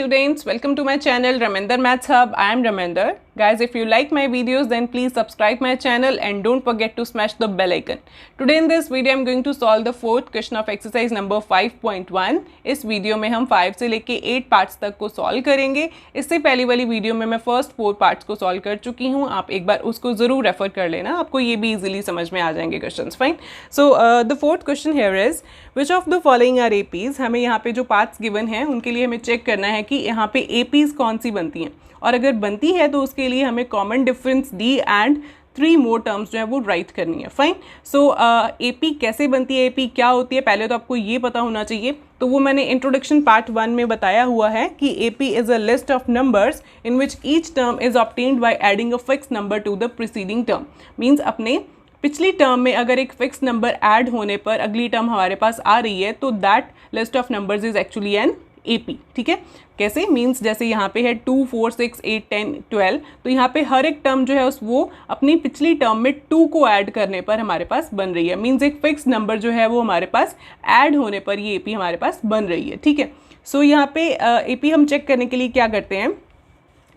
students, welcome to my channel Ramender Maths Hub. I am Ramender. Guys, if you like my videos then please subscribe my channel and don't forget to smash the bell icon. Today in this video I am going to solve the fourth question of exercise number 5.1. इस video में हम 5 से लेके 8 parts तक को solve करेंगे. इससे पहले वाली वीडियो में मैं फर्स्ट 4 पार्ट्स को सॉल्व कर चुकी हूँ. आप एक बार उसको ज़रूर रेफर कर लेना, आपको ये भी इजीली समझ में आ जाएंगे questions. Fine. So the fourth question here is which of the following are APs. हमें यहाँ पे जो पार्ट्स गिवन हैं उनके लिए हमें चेक करना है कि यहाँ पे एपीज कौन सी बनती हैं, और अगर बनती है तो उसके लिए हमें common difference D and 3 more terms जो है वो राइट करनी है. फाइन. सो एपी कैसे बनती है, एपी क्या होती है, पहले तो आपको ये पता होना चाहिए. तो वो मैंने इंट्रोडक्शन पार्ट 1 में बताया हुआ है कि AP is a list of numbers in which each term is obtained by adding a fix number two the preceding term. Means अपने पिछली टर्म में अगर एक फिक्स नंबर ऐड होने पर अगली टर्म हमारे पास आ रही है तो that list of numbers is actually an AP. ठीक है. कैसे? मीन्स जैसे यहाँ पे है 2, 4, 6, 8, 10, 12, तो यहाँ पे हर एक टर्म जो है वो अपनी पिछली टर्म में 2 को ऐड करने पर हमारे पास बन रही है. मीन्स एक फिक्स नंबर जो है वो हमारे पास ऐड होने पर ये एपी हमारे पास बन रही है. ठीक है. सो यहाँ पे एपी हम चेक करने के लिए क्या करते हैं,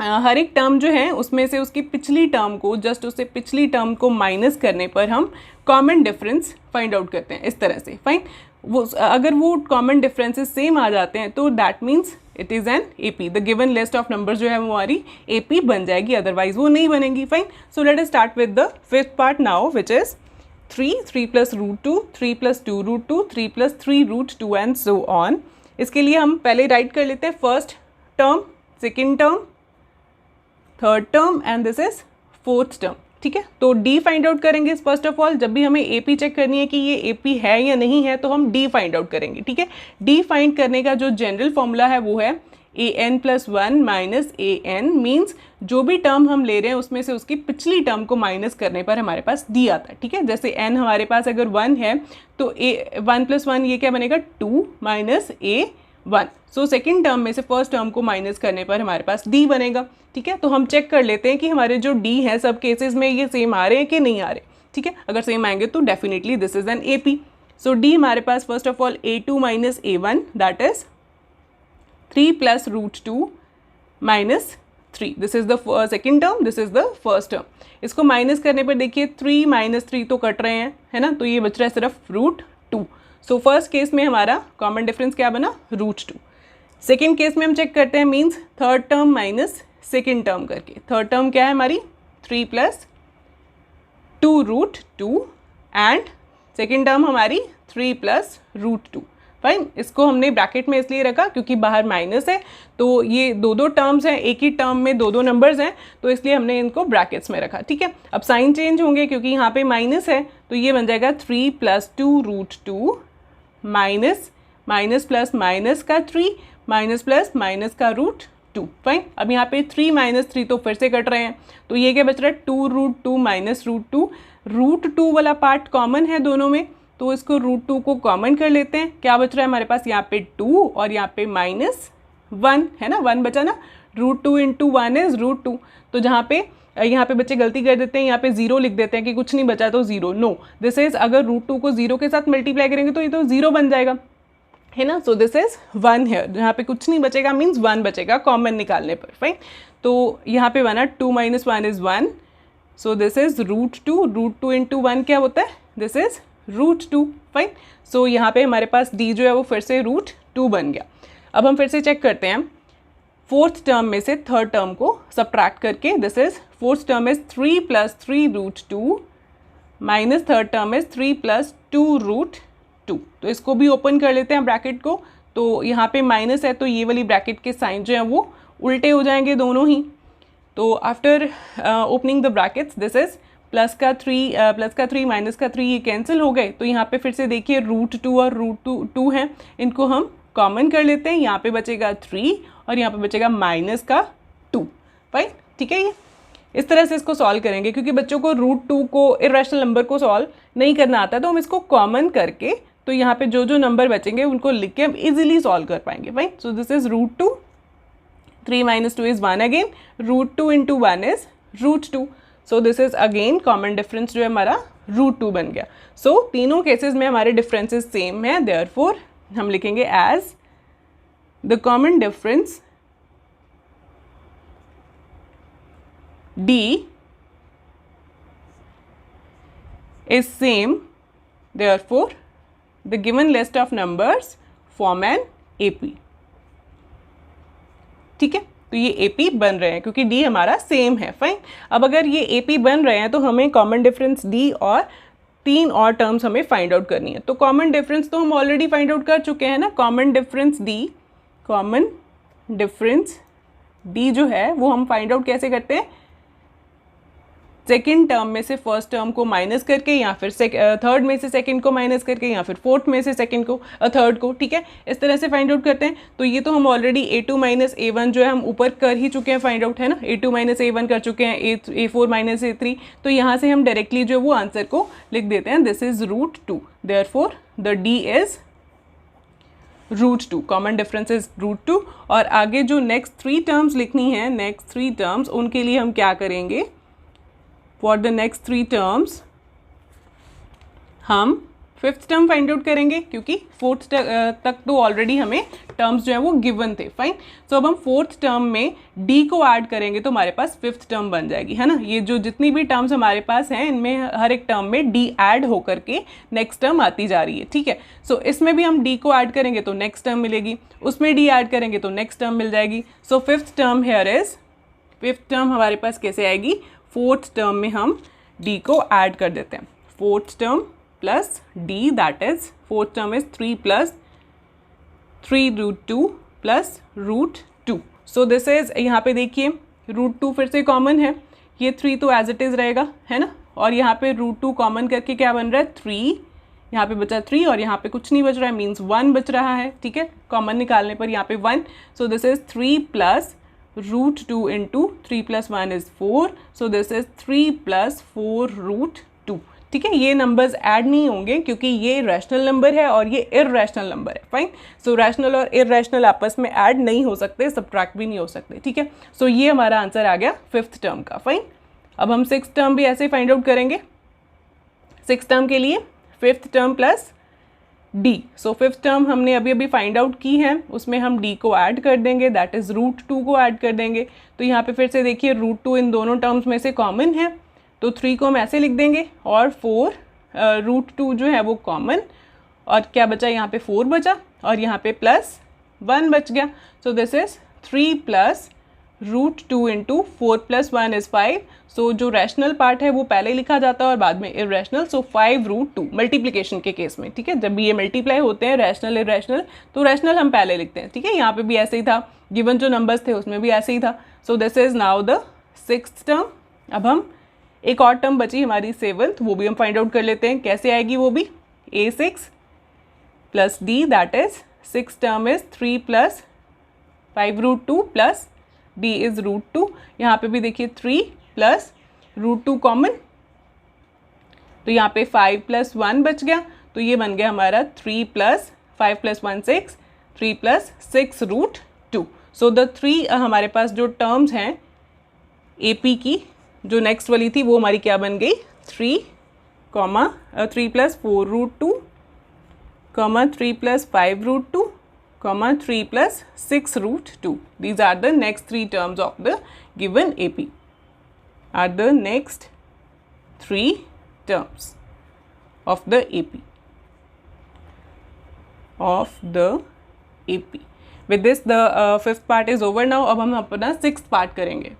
हर एक टर्म जो है उसमें से उसकी पिछली टर्म को जस्ट उससे पिछली टर्म को माइनस करने पर हम कॉमन डिफरेंस फाइंड आउट करते हैं इस तरह से. फाइन. वो अगर वो कॉमन डिफरेंसेस सेम आ जाते हैं तो that means it is an AP. The given list of numbers जो है वो हमारी एपी बन जाएगी, अदरवाइज वो नहीं बनेगी. Fine. So let us start with the fifth part now which is 3 plus root 2, 3 plus 2 root 2, 3 plus 3 root 2 and so on. इसके लिए हम पहले राइट कर लेते हैं first term, second term, third term and this is fourth term. ठीक है. तो डी फाइंड आउट करेंगे. फर्स्ट ऑफ ऑल जब भी हमें एपी चेक करनी है कि ये एपी है या नहीं है तो हम डी फाइंड आउट करेंगे. ठीक है. डी फाइंड करने का जो जनरल फॉर्मूला है वो है an plus 1 minus an. Means जो भी टर्म हम ले रहे हैं उसमें से उसकी पिछली टर्म को माइनस करने पर हमारे पास डी आता है. ठीक है. जैसे n हमारे पास अगर 1 है तो 1 प्लस 1 ये क्या बनेगा 2 minus a1. So second term में से फर्स्ट टर्म को माइनस करने पर हमारे पास डी बनेगा. ठीक है. तो हम चेक कर लेते हैं कि हमारे जो डी है सब केसेस में ये सेम आ रहे हैं कि नहीं आ रहे. ठीक है. अगर सेम आएंगे तो definitely this is an AP. So d हमारे पास first of all a2 minus a1 that is 3 plus root 2 minus 3. This is the second term, this is the first term. इसको माइनस करने पर देखिए 3 माइनस 3 तो cut रहे हैं, है ना. तो ये बच रहा है सिर्फ रूट 2. सो फर्स्ट केस में हमारा कॉमन डिफरेंस क्या बना रूट 2. सेकेंड केस में हम चेक करते हैं means third term minus second term करके. थर्ड टर्म क्या है हमारी 3 plus 2 root 2 and second term हमारी 3 प्लस रूट 2. फाइन. इसको हमने ब्रैकेट में इसलिए रखा क्योंकि बाहर माइनस है तो ये दो टर्म्स हैं, एक ही टर्म में दो नंबर्स हैं तो इसलिए हमने इनको ब्रैकेट्स में रखा. ठीक है. अब साइन चेंज होंगे क्योंकि यहाँ पे माइनस है तो ये बन जाएगा 3 plus 2 root 2 minus minus plus minus का 3 माइनस प्लस माइनस का रूट 2. फाइन. अब यहाँ पे 3 माइनस 3 तो फिर से कट रहे हैं तो ये क्या बच रहा है 2 रूट 2 माइनस रूट 2. रूट 2 वाला पार्ट कॉमन है दोनों में तो इसको रूट 2 को कॉमन कर लेते हैं. क्या बच रहा है हमारे पास यहाँ पे 2 और यहाँ पे माइनस 1 है ना. 1 बचा ना. Root 2 into 1 is root 2. तो जहाँ पे यहाँ पे बच्चे गलती कर देते हैं, यहाँ पे 0 लिख देते हैं कि कुछ नहीं बचा तो 0. नो, दिस इज अगर रूट 2 को 0 के साथ मल्टीप्लाई करेंगे तो ये तो 0 बन जाएगा, है ना. सो दिस इज 1 है. यहाँ पे कुछ नहीं बचेगा मीन्स 1 बचेगा कॉमन निकालने पर. फाइन. तो यहाँ पे बना 2 minus 1 is 1. So this is root 2. Root 2 into 1 क्या होता है, this is root 2. Fine. So यहाँ पे हमारे पास डी जो है वो फिर से रूट 2 बन गया. अब हम फिर से चेक करते हैं फोर्थ टर्म में से थर्ड टर्म को सब्ट्रैक्ट करके. This is fourth term is 3 plus 3 root 2 minus third term is 3 plus 2 root 2. तो इसको भी ओपन कर लेते हैं ब्रैकेट को. तो यहाँ पे माइनस है तो ये वाली ब्रैकेट के साइन जो है वो उल्टे हो जाएंगे दोनों ही. तो after opening the brackets this is plus का 3 माइनस का 3 ये कैंसिल हो गए. तो यहाँ पे फिर से देखिए रूट 2 और रूट 2 हैं, इनको हम कॉमन कर लेते हैं. यहाँ पे बचेगा 3 और यहाँ पे बचेगा माइनस का 2. फाइन. ठीक है. ये इस तरह से इसको सॉल्व करेंगे क्योंकि बच्चों को रूट 2 को इरेशनल नंबर को सॉल्व नहीं करना आता तो हम इसको कॉमन करके तो यहाँ पे जो नंबर बचेंगे उनको लिख के हम इजीली सॉल्व कर पाएंगे. Fine. So this is root 2. 3 minus 2 is 1 again. Root 2 into 1 is root 2. So this is again common difference जो है हमारा रूट 2 बन गया. सो तीनों केसेस में हमारे डिफरेंसेस सेम है. देयरफॉर हम लिखेंगे as the common difference D is same, therefore the given list of numbers form an AP. ठीक है, तो ये AP बन रहे हैं क्योंकि D हमारा सेम है. फाइन. अब अगर ये AP बन रहे हैं तो हमें कॉमन डिफरेंस D और 3 और टर्म्स हमें फाइंड आउट करनी है. तो कॉमन डिफरेंस तो हम ऑलरेडी फाइंड आउट कर चुके हैं ना. कॉमन डिफरेंस D जो है वो हम फाइंड आउट कैसे करते हैं, सेकेंड टर्म में से फर्स्ट टर्म को माइनस करके, या फिर थर्ड में से सेकेंड को माइनस करके, या फिर फोर्थ में से सेकेंड को थर्ड को. ठीक है, इस तरह से फाइंड आउट करते हैं. तो ये तो हम ऑलरेडी A2 माइनस A1 जो है हम ऊपर कर ही चुके हैं फाइंड आउट, है ना. A2 माइनस A1 कर चुके हैं, A4 माइनस A3. तो यहाँ से हम डायरेक्टली जो वो आंसर को लिख देते हैं, this is √2. Therefore the D is √2. Common difference is √2. और आगे जो नेक्स्ट 3 टर्म्स लिखनी है, नेक्स्ट 3 टर्म्स, उनके लिए हम क्या करेंगे, फॉर द नेक्स्ट 3 टर्म्स हम फिफ्थ टर्म फाइंड आउट करेंगे क्योंकि फोर्थ तक तो ऑलरेडी हमें टर्म्स जो है वो गिवन थे. फाइन. सो अब हम फोर्थ टर्म में D को ऐड करेंगे तो हमारे पास फिफ्थ टर्म बन जाएगी, है ना. ये जो जितनी भी टर्म्स हमारे पास हैं इनमें हर एक टर्म में D ऐड होकर के नेक्स्ट टर्म आती जा रही है. ठीक है. सो इसमें भी हम D को ऐड करेंगे तो नेक्स्ट टर्म मिलेगी, उसमें D ऐड करेंगे तो नेक्स्ट टर्म मिल जाएगी. So fifth term here is, fifth term हमारे पास कैसे आएगी, फोर्थ टर्म में हम D को ऐड कर देते हैं. Fourth term plus D, that is fourth term is 3 plus 3√2 plus √2. So this is, यहाँ पे देखिए √2 फिर से कॉमन है, ये 3 तो एज इट इज़ रहेगा, है ना. और यहाँ पे √2 कॉमन करके क्या बन रहा है, 3. यहाँ पे बचा 3 और यहाँ पे कुछ नहीं बच रहा है, मीन्स 1 बच रहा है. ठीक है, कॉमन निकालने पर यहाँ पे 1. So this is 3 plus √2 into 3 plus 1 is 4. So this is 3 plus 4√2. ठीक है, ये नंबर्स ऐड नहीं होंगे क्योंकि ये रैशनल नंबर है और ये इररेशनल नंबर है. फाइन. सो रैशनल और इररेशनल आपस में ऐड नहीं हो सकते, सब्ट्रैक्ट भी नहीं हो सकते. ठीक है. सो ये हमारा आंसर आ गया फिफ्थ टर्म का. फाइन. अब हम सिक्स टर्म भी ऐसे फाइंड आउट करेंगे. सिक्स टर्म के लिए fifth term plus D. So fifth term हमने अभी अभी फाइंड आउट की है, उसमें हम D को ऐड कर देंगे, दैट इज़ √2 को ऐड कर देंगे. तो यहाँ पे फिर से देखिए √2 इन दोनों टर्म्स में से कॉमन है, तो 3 को हम ऐसे लिख देंगे और 4 √2 जो है वो कॉमन, और क्या बचा यहाँ पे 4 बचा और यहाँ पे प्लस 1 बच गया. सो this is 3 plus √2 into 4 plus 1 is 5. सो जो रैशनल पार्ट है वो पहले लिखा जाता है और बाद में इररेशनल. सो 5√2 मल्टीप्लिकेशन के केस में. ठीक है, जब भी ये मल्टीप्लाई होते हैं रैशनल इररेशनल तो रैशनल हम पहले लिखते हैं. ठीक है, यहाँ पे भी ऐसे ही था, गिवन जो नंबर्स थे उसमें भी ऐसे ही था. सो this is now the sixth term. अब हम एक और टर्म बची हमारी सेवंथ, वो भी हम फाइंड आउट कर लेते हैं. कैसे आएगी वो भी, A6 plus D, that is six term is 3 plus 5√2 plus D is √2. यहाँ पे भी देखिए 3 प्लस √2 कॉमन, तो यहाँ पे 5 प्लस 1 बच गया, तो ये बन गया हमारा 3 plus 5 plus 1 6, 3 plus 6√2. So the 3 हमारे पास जो टर्म्स हैं AP की, जो नेक्स्ट वाली थी वो हमारी क्या बन गई, 3 plus 4√2, 3 plus 5√2, 3 plus 6√2. These are the next 3 terms of the given AP. Are the next 3 terms of the AP. With this the fifth part is over now. अब हम अपना sixth part करेंगे.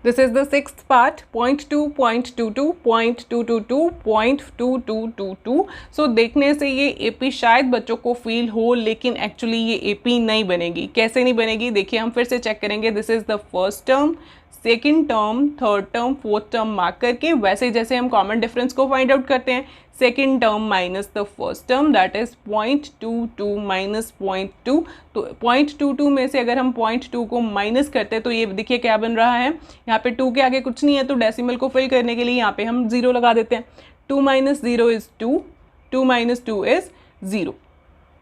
This is the sixth part, 0.2, 0.22, 0.222, 0.2222. So देखने से ये AP शायद बच्चों को फील हो, लेकिन एक्चुअली ये AP नहीं बनेगी. कैसे नहीं बनेगी देखिए, हम फिर से चेक करेंगे. This is the first term, second term, third term, fourth term mark करके, वैसे जैसे हम कॉमन डिफरेंस को फाइंड आउट करते हैं. Second term minus the first term, that is 0.22 minus 0.2. तो 0.22 में से अगर हम 0.2 को माइनस करते हैं तो ये देखिए क्या बन रहा है, यहाँ पे 2 के आगे कुछ नहीं है, तो डेसिमल को फिल करने के लिए यहाँ पे हम 0 लगा देते हैं. 2 माइनस 0 इज़ 2, 2 माइनस 2 इज़ 0.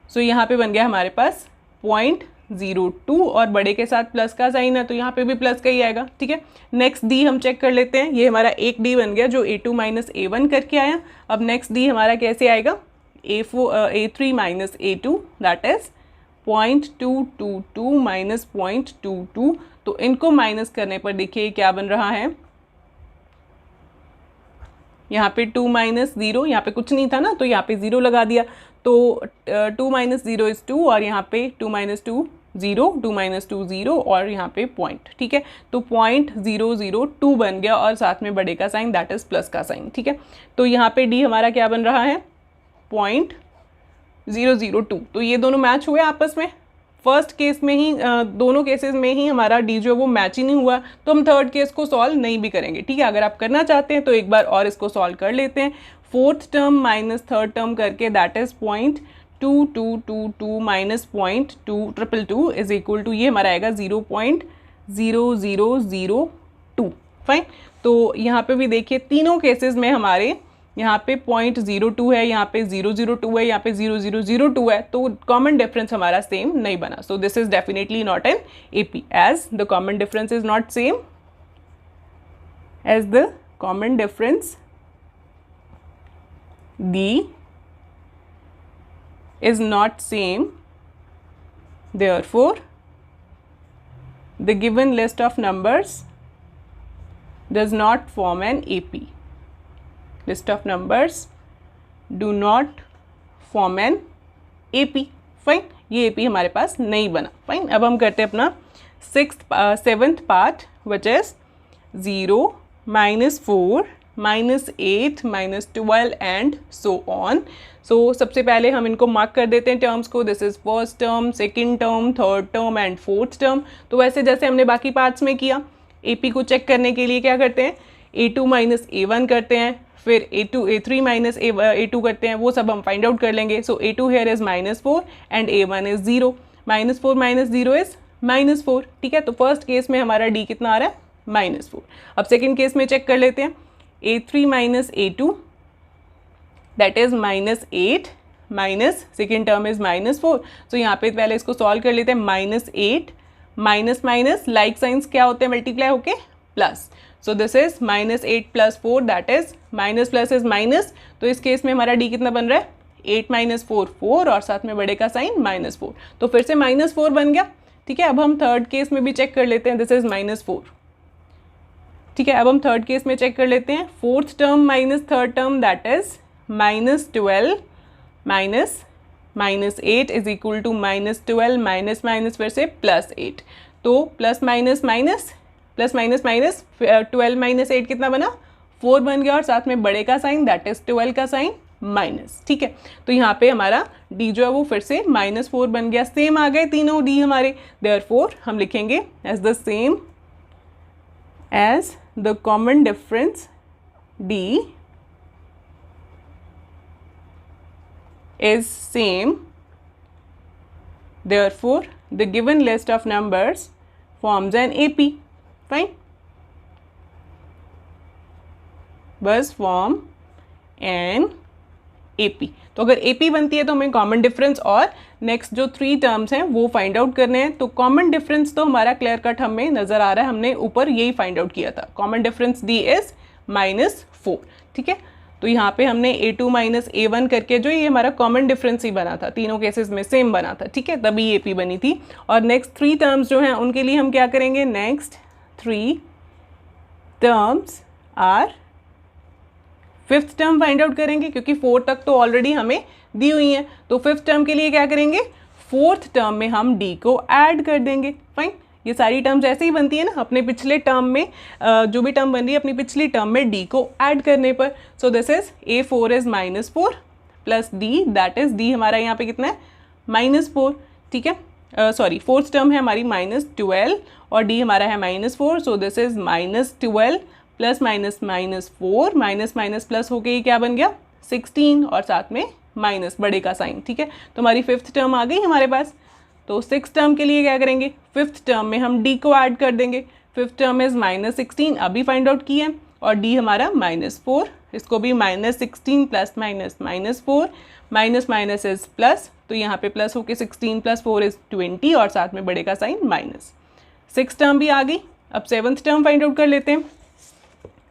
सो यहाँ पे बन गया हमारे पास 0.02 और बड़े के साथ प्लस का साइन है तो यहाँ पे भी प्लस का ही आएगा. ठीक है, नेक्स्ट D हम चेक कर लेते हैं. ये हमारा एक D बन गया जो A2 माइनस A1 करके आया. अब नेक्स्ट D हमारा कैसे आएगा, A3 minus A2, that is 0.222 minus 0.22. तो तो इनको माइनस करने पर देखिए क्या बन रहा है, यहाँ पे 2 माइनस 0, यहाँ पे कुछ नहीं था ना तो यहाँ पे 0 लगा दिया, तो 2 माइनस 0 इज़ 2 और यहाँ पे 2 माइनस 2 0, 2 माइनस 2 0 और यहाँ पे पॉइंट, ठीक है। तो 0.002 बन गया और साथ में बड़े का साइन दैट इज़ प्लस का साइन, ठीक है। तो यहाँ पे डी हमारा क्या बन रहा है 0.002। तो ये दोनों मैच हुए आपस में। फर्स्ट केस में ही दोनों केसेस में ही हमारा डी जो है वो मैच ही नहीं हुआ, तो हम थर्ड केस को सॉल्व नहीं भी करेंगे, ठीक है। अगर आप करना चाहते हैं तो एक बार और इसको सॉल्व कर लेते हैं। Fourth term minus third term करके that is 0.2222 minus 0.2222 is equal to ये हमारा आएगा 0.0002। फाइन। तो यहाँ पे भी देखिए तीनों केसेस में हमारे यहाँ पे 0.02 है, यहाँ पे 002 है, यहाँ पे 0002 है, तो कॉमन डिफरेंस हमारा सेम नहीं बना। So this is definitely not an AP as the common difference is not same as the common difference D is not same, therefore the given list of numbers does not form an AP. List of numbers do not form an AP. Fine, ये AP हमारे पास नहीं बना। Fine, अब हम करते हैं अपना seventh part which is 0, -4, -8, -12 and so on. So सबसे पहले हम इनको मार्क कर देते हैं टर्म्स को। This is first term, second term, third term and fourth term. तो वैसे जैसे हमने बाकी पार्ट्स में किया, AP को चेक करने के लिए क्या करते हैं, A2 माइनस A1 करते हैं, फिर A3 माइनस A2 करते हैं, वो सब हम फाइंड आउट कर लेंगे। सो A2 here is -4 and A1 is 0, -4 minus 0 is -4, ठीक है। तो फर्स्ट केस में हमारा D कितना आ रहा है, -4। अब सेकेंड केस में चेक कर लेते हैं, A3 minus A2 that is -8 minus second term is -4। सो यहाँ पे पहले इसको सॉल्व कर लेते हैं। -8 माइनस माइनस लाइक साइंस क्या होते हैं, मल्टीप्लाई होके plus. So this is -8 + 4 that is minus plus is minus. तो इस केस में हमारा D कितना बन रहा है, 8 - 4 4 और साथ में बड़े का साइन -4, तो फिर से -4 बन गया, ठीक है। अब हम थर्ड केस में भी चेक कर लेते हैं, दिस इज -4, ठीक है। अब हम थर्ड केस में चेक कर लेते हैं, fourth term minus third term that is -12 minus -8 is equal to -12 minus minus फिर से +8। तो प्लस माइनस माइनस 12 - 8 कितना बना, 4 बन गया और साथ में बड़े का साइन दैट इज 12 का साइन माइनस, ठीक है। तो यहाँ पे हमारा D जो है वो फिर से -4 बन गया। सेम आ गए तीनों D हमारे, देयरफॉर हम लिखेंगे as the same as the common difference D is same, therefore the given list of numbers forms an AP. Fine, बस form an AP। तो अगर AP बनती है तो हमें कॉमन डिफरेंस और नेक्स्ट जो 3 टर्म्स हैं वो फाइंड आउट करने हैं। तो कॉमन डिफरेंस तो हमारा क्लियर कट हमें नज़र आ रहा है, हमने ऊपर यही फाइंड आउट किया था। कॉमन डिफरेंस D इज -4, ठीक है। तो यहाँ पे हमने A2 माइनस A1 करके जो ये हमारा कॉमन डिफरेंस ही बना था, तीनों केसेस में सेम बना था, ठीक है, तभी AP बनी थी। और नेक्स्ट 3 टर्म्स जो हैं उनके लिए हम क्या करेंगे, next 3 terms are fifth term find out करेंगे, क्योंकि 4 तक तो ऑलरेडी हमें दी हुई है। तो फिफ्थ टर्म के लिए क्या करेंगे, फोर्थ टर्म में हम D को ऐड कर देंगे। फाइन, ये सारी टर्म्स ऐसे ही बनती है ना, अपने पिछले टर्म में जो भी टर्म बन रही है अपनी पिछली टर्म में D को ऐड करने पर। सो this is A4 is -4 plus D that is D हमारा यहाँ पे कितना है, -4, ठीक है। सॉरी, फोर्थ टर्म है हमारी -12 और D हमारा है -4। सो this is -12 plus -4 minus minus plus होके ये क्या बन गया, 16 और साथ में माइनस बड़े का साइन, ठीक है। तो हमारी फिफ्थ टर्म आ गई हमारे पास। तो सिक्स टर्म के लिए क्या करेंगे, फिफ्थ टर्म में हम D को ऐड कर देंगे। फिफ्थ टर्म इज -16 अभी फाइंड आउट किए हैं, और D हमारा -4, इसको भी -16 plus -4 minus minus is plus, तो यहाँ पे प्लस होके 16 + 4 इज 20 और साथ में बड़े का साइन माइनस। सिक्स टर्म भी आ गई। अब सेवन्थ टर्म फाइंड आउट कर लेते हैं।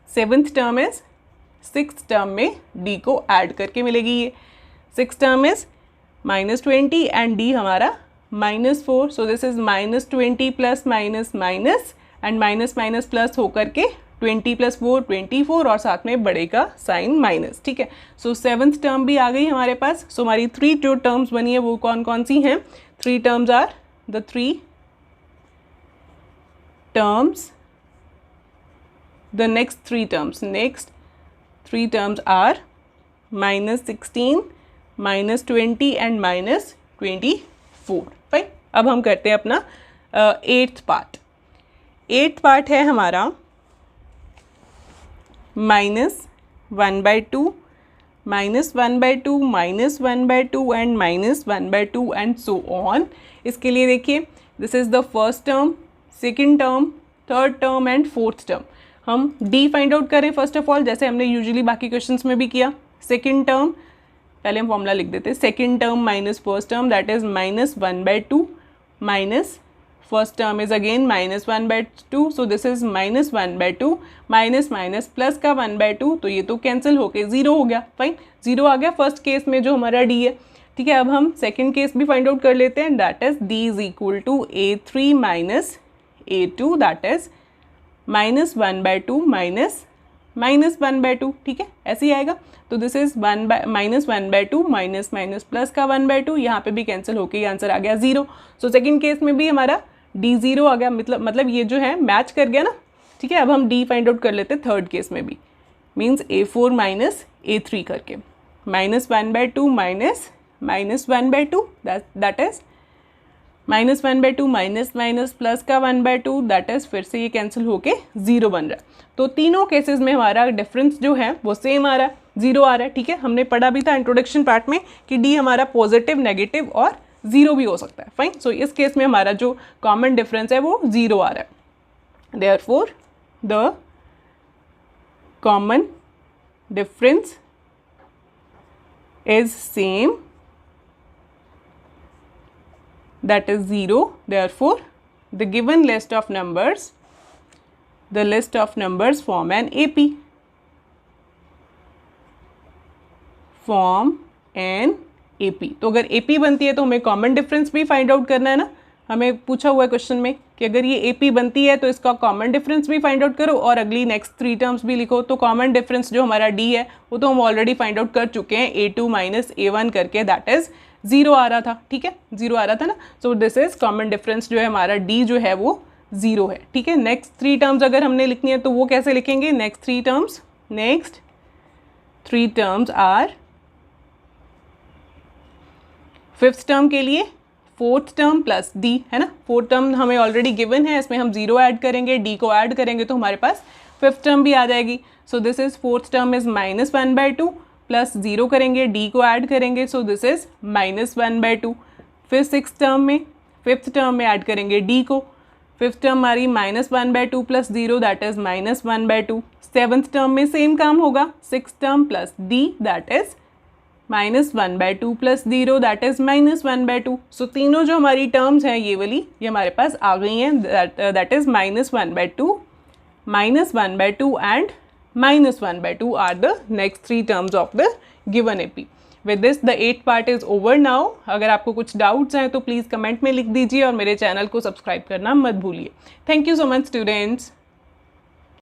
Seventh term is six term में D को ऐड करके मिलेगी ये। Six term is -20 and D हमारा -4, सो this is -20 plus minus minus and minus minus plus होकर के 20 + 4 24 और साथ में बड़े का साइन माइनस, ठीक है। सो 7th टर्म भी आ गई हमारे पास। सो हमारी 3 जो टर्म्स बनी है वो कौन कौन सी हैं? 3 terms are the 3 terms, the next 3 terms are -16, -20 and -24। Fine, अब हम करते हैं अपना 8th पार्ट। 8th पार्ट है हमारा -1/2, -1/2, -1/2 एंड -1/2 एंड सो ऑन। इसके लिए देखिए, this is the first term, second term, third term and fourth term. हम डी फाइंड आउट करें फर्स्ट ऑफ ऑल, जैसे हमने यूजुअली बाकी क्वेश्चंस में भी किया। सेकेंड टर्म, पहले हम फॉर्मूला लिख देते हैं, second term minus first term, that is -1/2 minus first term is again -1/2, so this is -1/2 minus minus plus का 1/2, तो ये तो कैंसिल होके 0 हो गया। फाइन, 0 आ गया फर्स्ट केस में जो हमारा डी है, ठीक है। अब हम सेकेंड केस भी फाइंड आउट कर लेते हैं, that is D is equal to A3 minus A2, that is -1/2 minus -1/2, ठीक है, ऐसे ही आएगा। तो this is -1/2 minus minus plus का 1/2, यहाँ पे भी कैंसिल होके ये आंसर आ गया 0। सो सेकेंड केस में भी हमारा डी 0 आ गया, मतलब ये जो है मैच कर गया ना, ठीक है। अब हम डी फाइंड आउट कर लेते हैं थर्ड केस में भी, मीन्स A4 माइनस A3 करके, -1/2 minus -1/2, that is -1/2 minus minus plus का 1/2, दैट इज फिर से ये कैंसिल होके 0 बन रहा है। तो तीनों केसेस में हमारा डिफरेंस जो है वो सेम आ रहा है, 0 आ रहा है, ठीक है। हमने पढ़ा भी था इंट्रोडक्शन पार्ट में कि डी हमारा पॉजिटिव, नेगेटिव और 0 भी हो सकता है। फाइन, सो इस केस में हमारा जो कॉमन डिफरेंस है वो 0 आ रहा है। Therefore the common difference is same, that is 0, therefore the given list of numbers form an AP, तो अगर AP बनती है तो हमें कॉमन डिफरेंस भी फाइंड आउट करना है ना। हमें पूछा हुआ है क्वेश्चन में कि अगर ये AP बनती है तो इसका कॉमन डिफरेंस भी फाइंड आउट करो और अगली नेक्स्ट 3 टर्म्स भी लिखो। तो कॉमन डिफरेंस जो हमारा D है वो तो हम ऑलरेडी फाइंड आउट कर चुके हैं, A2 माइनस A1 करके, दैट इज 0 आ रहा था, ठीक है, 0 आ रहा था ना। सो दिस इज कॉमन डिफरेंस जो है हमारा D जो है वो 0 है, ठीक है। नेक्स्ट 3 टर्म्स अगर हमने लिखनी है तो वो कैसे लिखेंगे? Next 3 terms are, fifth term के लिए फोर्थ टर्म प्लस डी, है ना। फोर्थ टर्म हमें ऑलरेडी गिवन है, इसमें हम 0 ऐड करेंगे, डी को ऐड करेंगे तो हमारे पास फिफ्थ टर्म भी आ जाएगी। सो this is fourth term is -1/2 plus 0 करेंगे, डी को ऐड करेंगे, सो दिस इज -1/2। फिर फिफ्थ टर्म में ऐड करेंगे डी को, फिफ्थ टर्म हमारी -1/2 plus 0, that is -1/2। Seventh term में सेम काम होगा, six term plus D, that is -1/2 plus 0, that is -1/2। सो तीनों जो हमारी टर्म्स हैं ये वाली, ये हमारे पास आ गई हैं, that is -1/2 and -1/2 are the next 3 terms of the given AP. With this the 8th part is over now. अगर आपको कुछ डाउट्स हैं तो प्लीज़ कमेंट में लिख दीजिए और मेरे चैनल को सब्सक्राइब करना मत भूलिए। Thank you so much students.